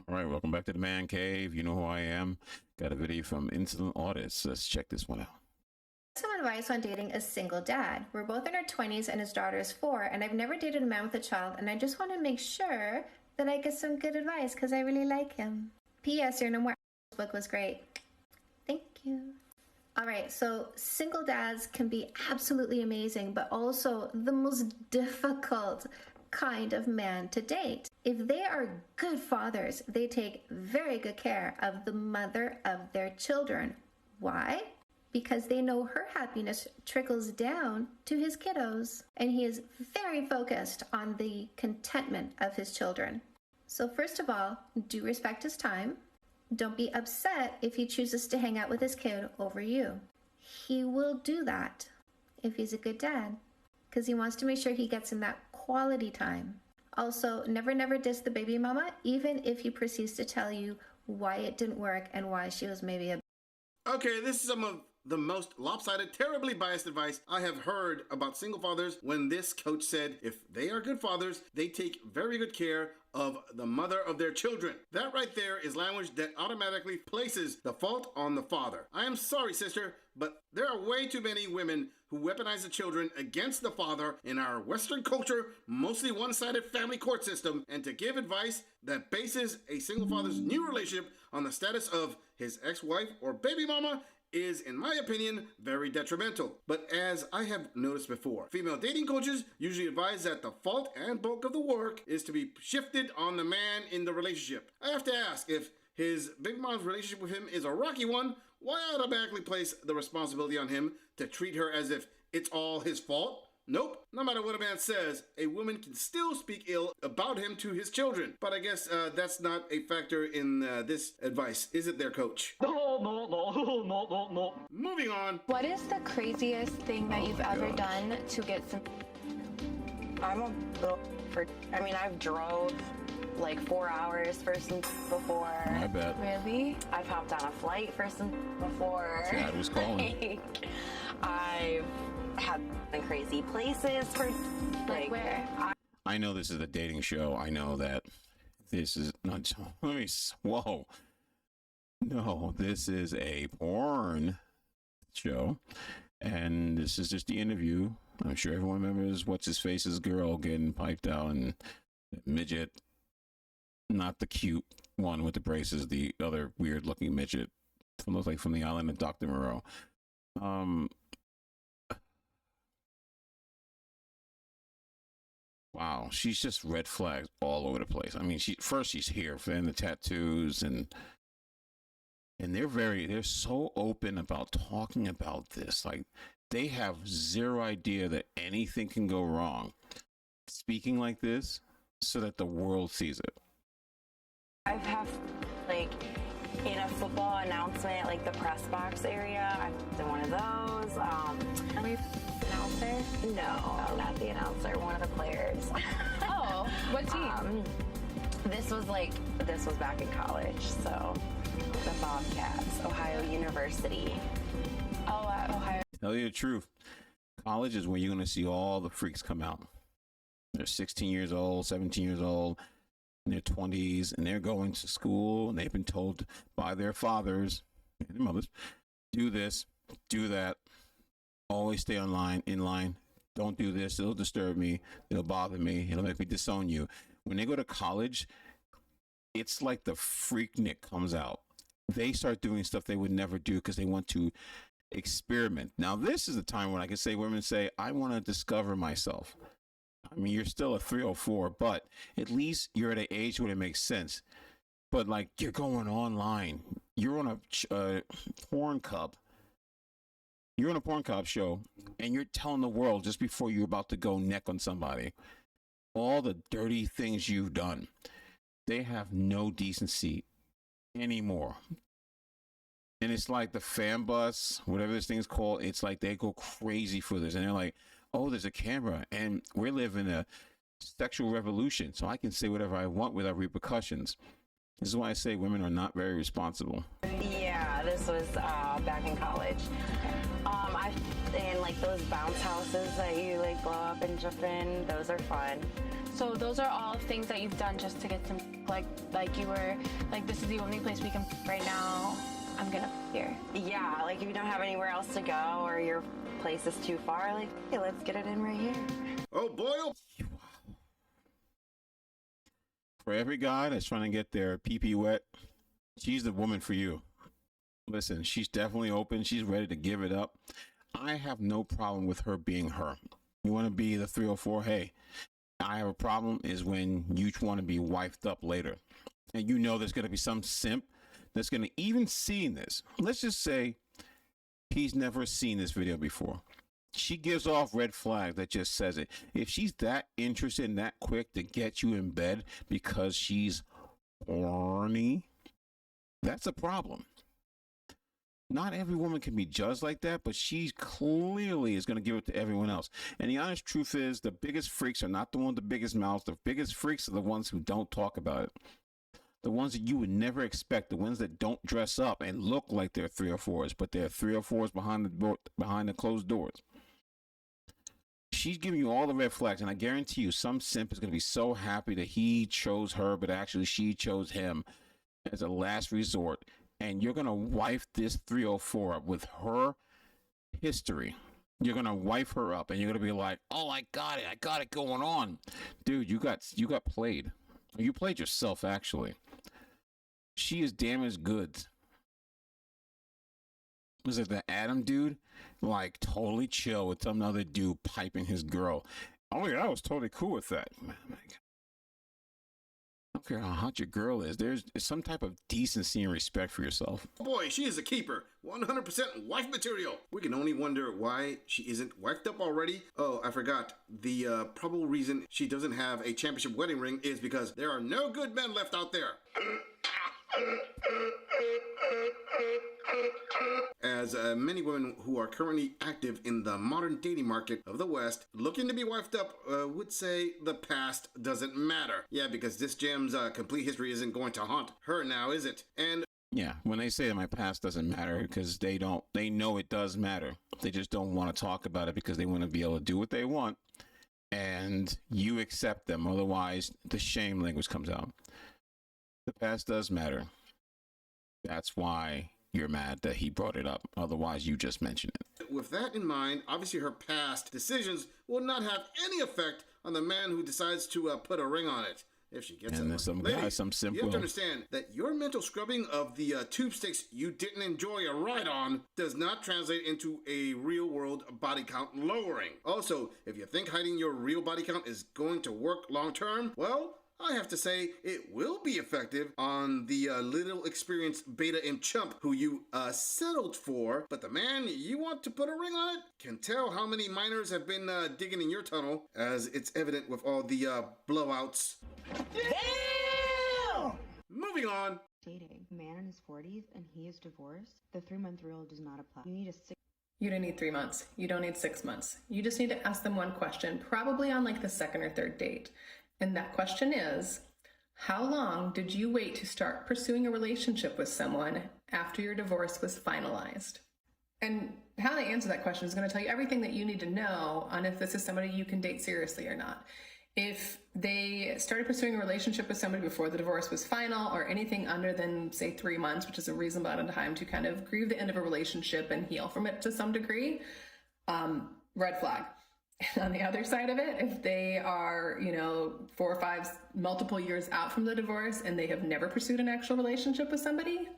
All right, welcome back to the Man Cave. You know who I am. Got a video from Incident Artists. Let's check this one out. Some advice on dating a single dad. We're both in our 20s and his daughter is 4, and I've never dated a man with a child, and I just want to make sure that I get some good advice because I really like him. P.S. Your No More book was great. Thank you. All right, so single dads can be absolutely amazing, but also the most difficult kind of man to date. If they are good fathers, they take very good care of the mother of their children. Why? Because they know her happiness trickles down to his kiddos, and he is very focused on the contentment of his children. So first of all, do respect his time. Don't be upset if he chooses to hang out with his kid over you. He will do that if he's a good dad, because he wants to make sure he gets in that quality time. Also, never diss the baby mama, even if he proceeds to tell you why it didn't work and why she was maybe a... Okay, this is some of the most lopsided, terribly biased advice I have heard about single fathers when this coach said if they are good fathers, they take very good care of the mother of their children. That right there is language that automatically places the fault on the father. I am sorry, sister, but there are way too many women who weaponize the children against the father in our Western culture, mostly one-sided family court system, and to give advice that bases a single father's new relationship on the status of his ex-wife or baby mama is, in my opinion, very detrimental. But as I have noticed before, female dating coaches usually advise that the fault and bulk of the work is to be shifted on the man in the relationship. I have to ask, if his baby mom's relationship with him is a rocky one, why automatically place the responsibility on him to treat her as if it's all his fault? Nope. No matter what a man says, a woman can still speak ill about him to his children. But I guess that's not a factor in this advice, is it there, coach? No. Moving on. What is the craziest thing that you've ever done to get some... I've drove like 4 hours for some before. I bet. Really? I've hopped on a flight for some before. Dad was calling. I've had crazy places for Like where? I know this is a dating show. I know that this is not... Whoa. No, this is a porn show. And this is just the interview. I'm sure everyone remembers What's-His-Face's girl getting piped out, and midget, not the cute one with the braces, the other weird-looking midget from, looks like from the island of Dr. Moreau. Wow, she's just red flags all over the place. I mean, she's here, then the tattoos, and they're so open about talking about this. Like, they have zero idea that anything can go wrong speaking like this so that the world sees it. I've had in a football announcement, like the press box area. I've done one of those. Are we announcer? No, not the announcer, one of the players. Oh, what team? This was back in college, so the Bobcats, Ohio University. Oh, Ohio. Tell you the truth, college is where you're going to see all the freaks come out. They're 16 years old, 17 years old, in their 20s, and they're going to school, and they've been told by their fathers and their mothers, do this, do that, always stay in line, don't do this, it'll disturb me, it'll bother me, it'll make me disown you. When they go to college, it's like the freaknik comes out. They start doing stuff they would never do because they want to experiment. Now, this is the time when I can say, women say, I want to discover myself. I mean, you're still a 304, but at least you're at an age where it makes sense. But like, you're going online, you're on a porn cub. You're on a porn cop show, and you're telling the world just before you're about to go neck on somebody all the dirty things you've done. They have no decency anymore. And it's like the fan bus, whatever this thing is called, it's like they go crazy for this. And they're like, oh, there's a camera, and we're living a sexual revolution, so I can say whatever I want without repercussions. This is why I say women are not very responsible. Yeah, this was back in college. And like those bounce houses that you like blow up and jump in, those are fun. So those are all things that you've done just to get some, like you were, like, this is the only place we can right now. I'm gonna here. Yeah, like if you don't have anywhere else to go or your place is too far, like, hey, let's get it in right here. Oh boy, oh. For every guy that's trying to get their pee-pee wet, she's the woman for you. Listen, she's definitely open. She's ready to give it up. I have no problem with her being her. You want to be the 304? Hey, I have a problem is when you want to be wifed up later. And you know there's going to be some simp that's going to even see this. Let's just say he's never seen this video before. She gives off red flags that just says it. If she's that interested and that quick to get you in bed because she's horny, that's a problem. Not every woman can be judged like that, but she clearly is going to give it to everyone else. And the honest truth is the biggest freaks are not the ones with the biggest mouths. The biggest freaks are the ones who don't talk about it. The ones that you would never expect, the ones that don't dress up and look like they're 304s, but they're 304s behind the closed doors. She's giving you all the red flags, and I guarantee you some simp is going to be so happy that he chose her, but actually she chose him as a last resort. And you're going to wife this 304 up with her history. You're going to wife her up, and you're going to be like, oh, I got it going on. Dude, you got played. You played yourself, actually. She is damaged goods. Was it the Adam dude? Like, totally chill with some other dude piping his girl. Oh, yeah, I was totally cool with that. Man, I don't care how hot your girl is. There's some type of decency and respect for yourself. Oh boy, she is a keeper. 100% wife material. We can only wonder why she isn't wifed up already. Oh, I forgot. The probable reason she doesn't have a championship wedding ring is because there are no good men left out there. As many women who are currently active in the modern dating market of the West looking to be wifed up would say the past doesn't matter. Yeah, because this gem's complete history isn't going to haunt her now, is it? And yeah, when they say that my past doesn't matter, because they know it does matter. They just don't want to talk about it because they want to be able to do what they want, and you accept them. Otherwise, the shame language comes out. The past does matter. That's why you're mad that he brought it up. Otherwise, you just mentioned it. With that in mind, obviously her past decisions will not have any effect on the man who decides to put a ring on it. If she gets it. And there's some guy, some simple. You have to understand that your mental scrubbing of the tube sticks you didn't enjoy a ride on does not translate into a real world body count lowering. Also, if you think hiding your real body count is going to work long term, well, I have to say it will be effective on the little experienced beta imp chump who you settled for, but the man you want to put a ring on it can tell how many minors have been digging in your tunnel, as it's evident with all the blowouts. Damn! Moving on. Dating a man in his 40s and he is divorced, the 3-month rule does not apply. You need a 6. You don't need 3 months. You don't need 6 months. You just need to ask them one question, probably on like the second or third date. And that question is, how long did you wait to start pursuing a relationship with someone after your divorce was finalized? And how they answer that question is going to tell you everything that you need to know on if this is somebody you can date seriously or not. If they started pursuing a relationship with somebody before the divorce was final, or anything under than, say, 3 months, which is a reasonable amount of time to kind of grieve the end of a relationship and heal from it to some degree, red flag. On the other side of it, if they are, 4 or 5 multiple years out from the divorce and they have never pursued an actual relationship with somebody,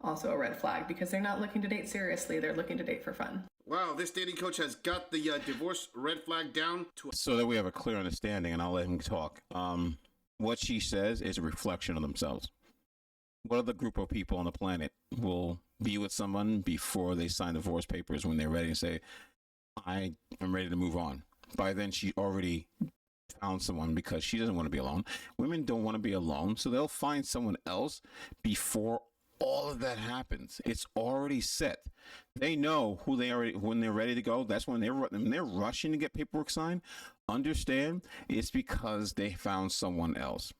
also a red flag, because they're not looking to date seriously. They're looking to date for fun. Wow, this dating coach has got the divorce red flag down to so that we have a clear understanding, and I'll let him talk. What she says is a reflection of themselves. What other group of people on the planet will be with someone before they sign divorce papers when they're ready and say, I am ready to move on? By then, she already found someone because she doesn't want to be alone. Women don't want to be alone, so they'll find someone else before all of that happens. It's already set. They know who they are when they're ready to go. That's when they're rushing to get paperwork signed. Understand, it's because they found someone else.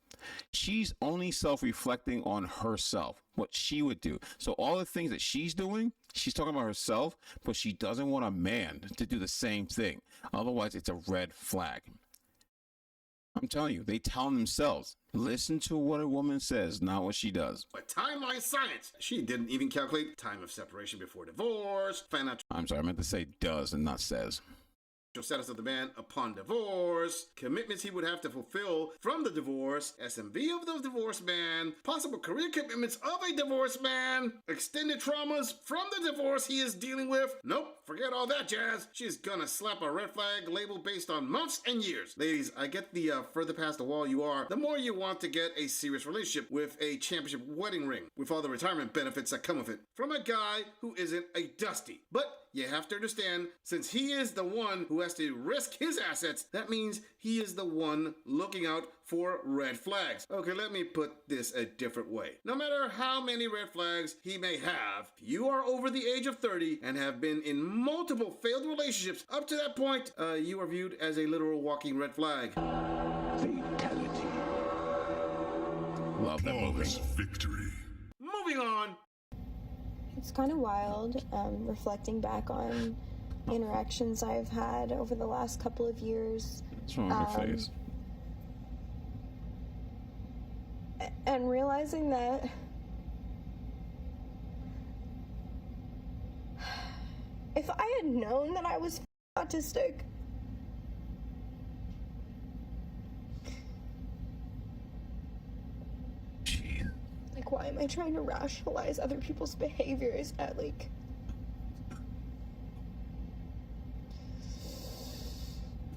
She's only self-reflecting on herself, what she would do. So all the things that she's doing, she's talking about herself, but she doesn't want a man to do the same thing. Otherwise, it's a red flag. I'm telling you, they tell themselves, listen to what a woman says, not what she does. But timeline science. She didn't even calculate time of separation before divorce, financial I'm sorry, I meant to say does and not says. status of the man upon divorce, commitments he would have to fulfill from the divorce, SMV of the divorced man, possible career commitments of a divorced man, extended traumas from the divorce he is dealing with. Nope, forget all that jazz. She's gonna slap a red flag label based on months and years. Ladies, I get the further past the wall you are, the more you want to get a serious relationship with a championship wedding ring, with all the retirement benefits that come with it, from a guy who isn't a dusty. But you have to understand, since he is the one who has to risk his assets, that means he is the one looking out for red flags. Okay, let me put this a different way. No matter how many red flags he may have, if you are over the age of 30 and have been in multiple failed relationships up to that point, you are viewed as a literal walking red flag. Fatality. Love that movie. Victory. Moving on. It's kind of wild, reflecting back on interactions I've had over the last couple of years. What's wrong with your face? And realizing that if I had known that I was autistic, like, why am I trying to rationalize other people's behaviors at, like,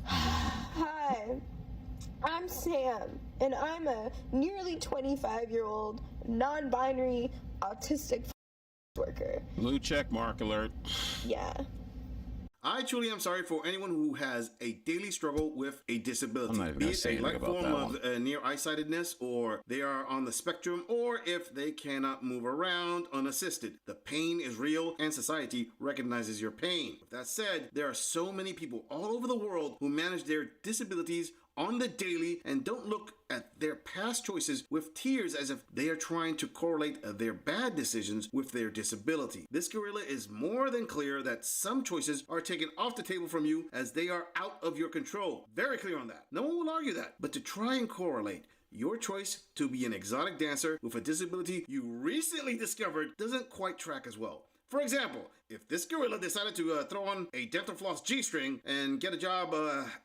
hi, I'm Sam, and I'm a nearly 25-year-old non-binary autistic worker. Blue check mark alert. Yeah. I truly am sorry for anyone who has a daily struggle with a disability. I'm not even be gonna it say a anything light about form that of near eyesightedness, or they are on the spectrum, or if they cannot move around unassisted. The pain is real, and society recognizes your pain. With that said, there are so many people all over the world who manage their disabilities on the daily and don't look at their past choices with tears as if they are trying to correlate their bad decisions with their disability. This gorilla is more than clear that some choices are taken off the table from you as they are out of your control. Very clear on that. No one will argue that. But to try and correlate your choice to be an exotic dancer with a disability you recently discovered doesn't quite track as well. For example, if this gorilla decided to throw on a dental floss G-string and get a job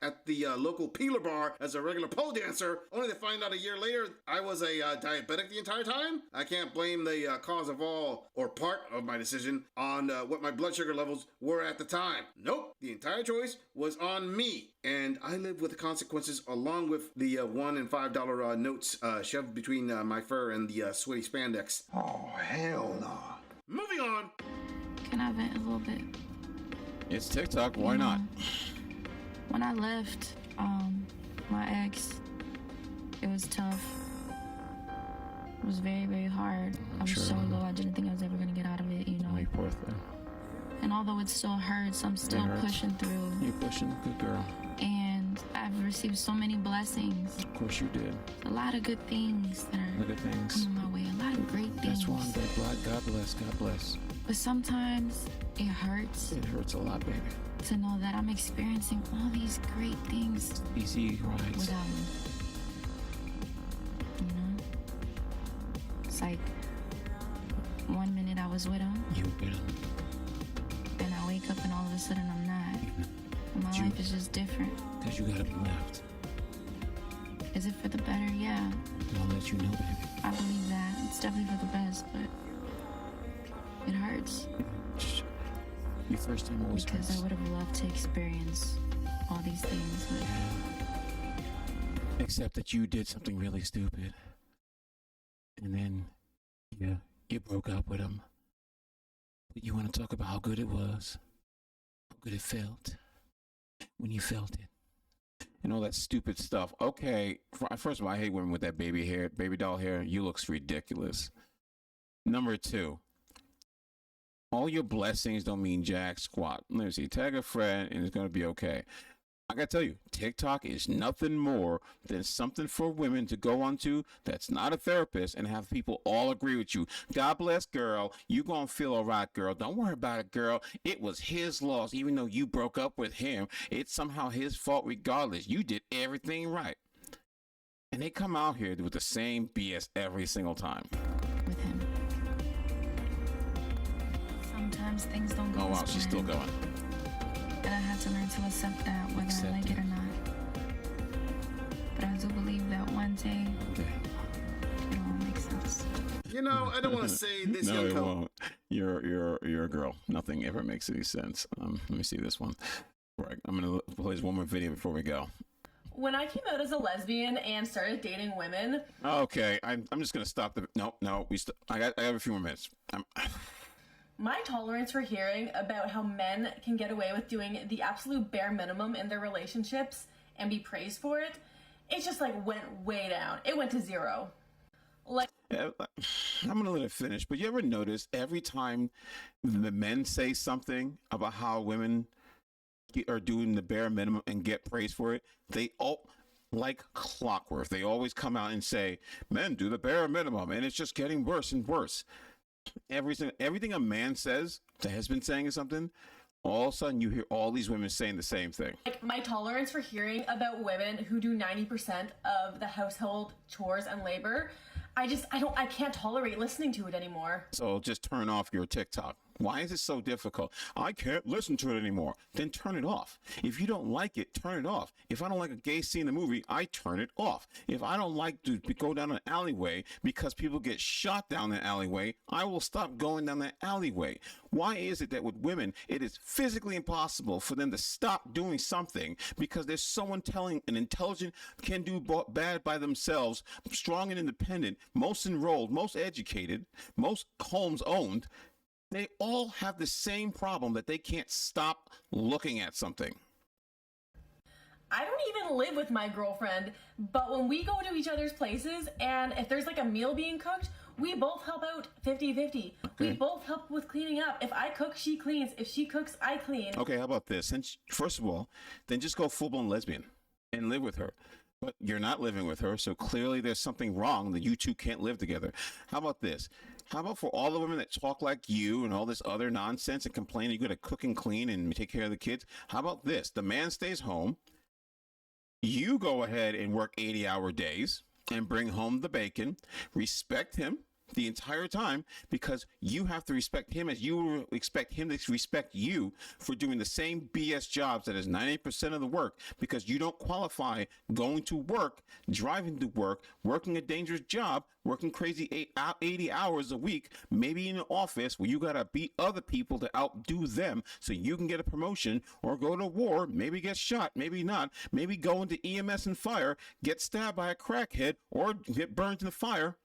at the local peeler bar as a regular pole dancer, only to find out a year later I was a diabetic the entire time, I can't blame the cause of all or part of my decision on what my blood sugar levels were at the time. Nope, the entire choice was on me, and I live with the consequences along with the $1 and $5 notes shoved between my fur and the sweaty spandex. Oh, hell no. Moving on. Can I vent a little bit? It's TikTok, why not? When I left my ex, it was tough. It was very, very hard. I was so low, I didn't think I was ever gonna get out of it, you know. My poor thing. And although it still hurts, I'm still pushing through. You're pushing, good girl. And I've received so many blessings. Of course you did. A lot of good things that are Look at things. coming my way. A lot of great things. That's why I'm dead black. God bless, God bless. But sometimes it hurts It hurts a lot, baby. to know that I'm experiencing all these great things Easy rides. without him. You know? It's like 1 minute I was with him, You get him. then I wake up and all of a sudden I'm not. And my life is just different. Because you gotta be left. Is it for the better? Yeah. I'll let you know, baby. I believe that. It's definitely for the best, but it hurts. Your first time always Because hurts. I would have loved to experience all these things, but Except that you did something really stupid. And then, yeah, you broke up with him. But you want to talk about how good it was. How good it felt. When you felt it. And all that stupid stuff. Okay, first of all, I hate women with that baby doll hair. You looks ridiculous. Number 2. All your blessings don't mean jack squat. Let me see. Tag a friend and it's going to be okay. I got to tell you, TikTok is nothing more than something for women to go onto that's not a therapist and have people all agree with you. God bless, girl. You going to feel all right, girl. Don't worry about it, girl. It was his loss. Even though you broke up with him, it's somehow his fault regardless. You did everything right. And they come out here with the same BS every single time. With him. Sometimes things don't go Oh, wow, as she's still planned. going. And I had to learn to accept that, whether I like it or not. But I do believe that one day it all makes sense. You know, I don't want to say this No, young it couple. won't. You're a girl. Nothing ever makes any sense. Let me see this one. Right, I'm gonna play this one more video before we go. When I came out as a lesbian and started dating women, Okay, I'm just gonna stop the. No, I got a few more minutes. my tolerance for hearing about how men can get away with doing the absolute bare minimum in their relationships and be praised for it, it just like went way down. It went to zero. Like, I'm gonna let it finish. But you ever notice every time the men say something about how women are doing the bare minimum and get praised for it, they all, like clockwork, they always come out and say, men do the bare minimum, and it's just getting worse and worse. Everything a man says that has been saying something, all of a sudden you hear all these women saying the same thing. like my tolerance for hearing about women who do 90% of the household chores and labor, I can't tolerate listening to it anymore. So just turn off your TikTok. Why is it so difficult? I can't listen to it anymore. Then turn it off. If you don't like it, turn it off. If I don't like a gay scene in the movie, I turn it off. If I don't like to go down an alleyway because people get shot down the alleyway, I will stop going down that alleyway. Why is it that with women, it is physically impossible for them to stop doing something because there's someone telling an intelligent can do bad by themselves, strong and independent, most enrolled, most educated, most homes owned? They all have the same problem that they can't stop looking at something. I don't even live with my girlfriend, but when we go to each other's places and if there's like a meal being cooked, we both help out 50-50. We both help with cleaning up. If I cook, she cleans. If she cooks, I clean. Okay, how about this? Since, first of all, then just go full-blown lesbian and live with her. But you're not living with her, so clearly there's something wrong that you two can't live together. How about this? How about for all the women that talk like you and all this other nonsense and complain that you got to cook and clean and take care of the kids? How about this? The man stays home. You go ahead and work 80-hour days and bring home the bacon. Respect him the entire time because you have to respect him as you expect him to respect you for doing the same BS jobs that is 98% of the work because you don't qualify going to work, driving to work, working a dangerous job, working crazy 80 hours a week, maybe in an office where you got to beat other people to outdo them so you can get a promotion or go to war, maybe get shot, maybe not, maybe go into EMS and fire, get stabbed by a crackhead or get burned in the fire.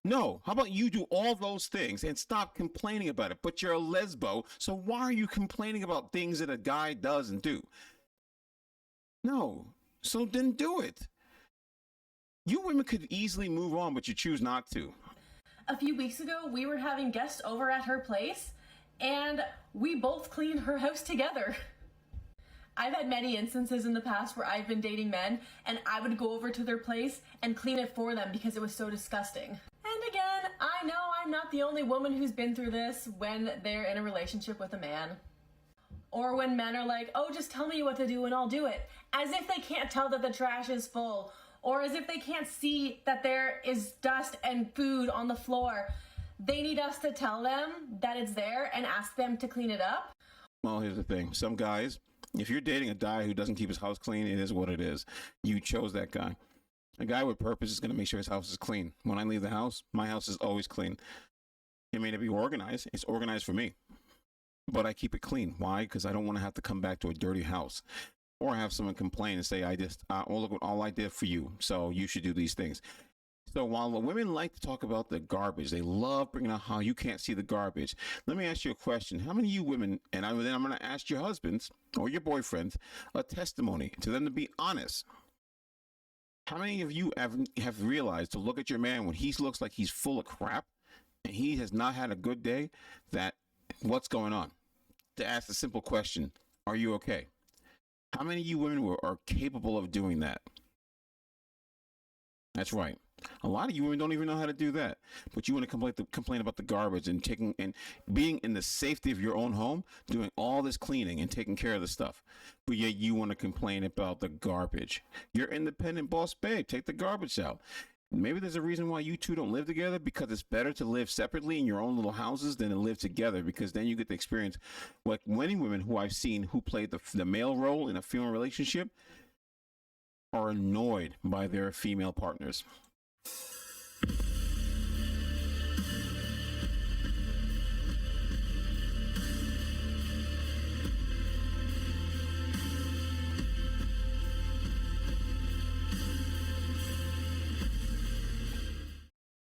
No, how about you do all those things and stop complaining about it? But you're a lesbo, so why are you complaining about things that a guy doesn't do? No, so then do it. You women could easily move on, but you choose not to. A few weeks ago, we were having guests over at her place, and we both cleaned her house together. I've had many instances in the past where I've been dating men, and I would go over to their place and clean it for them because it was so disgusting. And again, I know I'm not the only woman who's been through this when they're in a relationship with a man. Or when men are like, oh, just tell me what to do and I'll do it. As if they can't tell that the trash is full. Or as if they can't see that there is dust and food on the floor. They need us to tell them that it's there and ask them to clean it up. Well, here's the thing. Some guys, if you're dating a guy who doesn't keep his house clean, it is what it is. You chose that guy. A guy with purpose is going to make sure his house is clean. When I leave the house, my house is always clean. It may not be organized. It's organized for me. But I keep it clean. Why? Because I don't want to have to come back to a dirty house. Or have someone complain and say, oh, look what all I did for you. So you should do these things. So while the women like to talk about the garbage, they love bringing up how you can't see the garbage. Let me ask you a question. How many of you women, and then I'm going to ask your husbands or your boyfriends a testimony to them to be honest. How many of you have realized to look at your man when he looks like he's full of crap and he has not had a good day, that what's going on? To ask the simple question, are you okay? How many of you women are capable of doing that? That's right. A lot of you women don't even know how to do that, but you want to complain about the garbage and taking and being in the safety of your own home, doing all this cleaning and taking care of the stuff. But yet you want to complain about the garbage. You're independent boss babe. Take the garbage out. Maybe there's a reason why you two don't live together, because it's better to live separately in your own little houses than to live together, because then you get the experience. Like many women who I've seen who played the male role in a female relationship are annoyed by their female partners.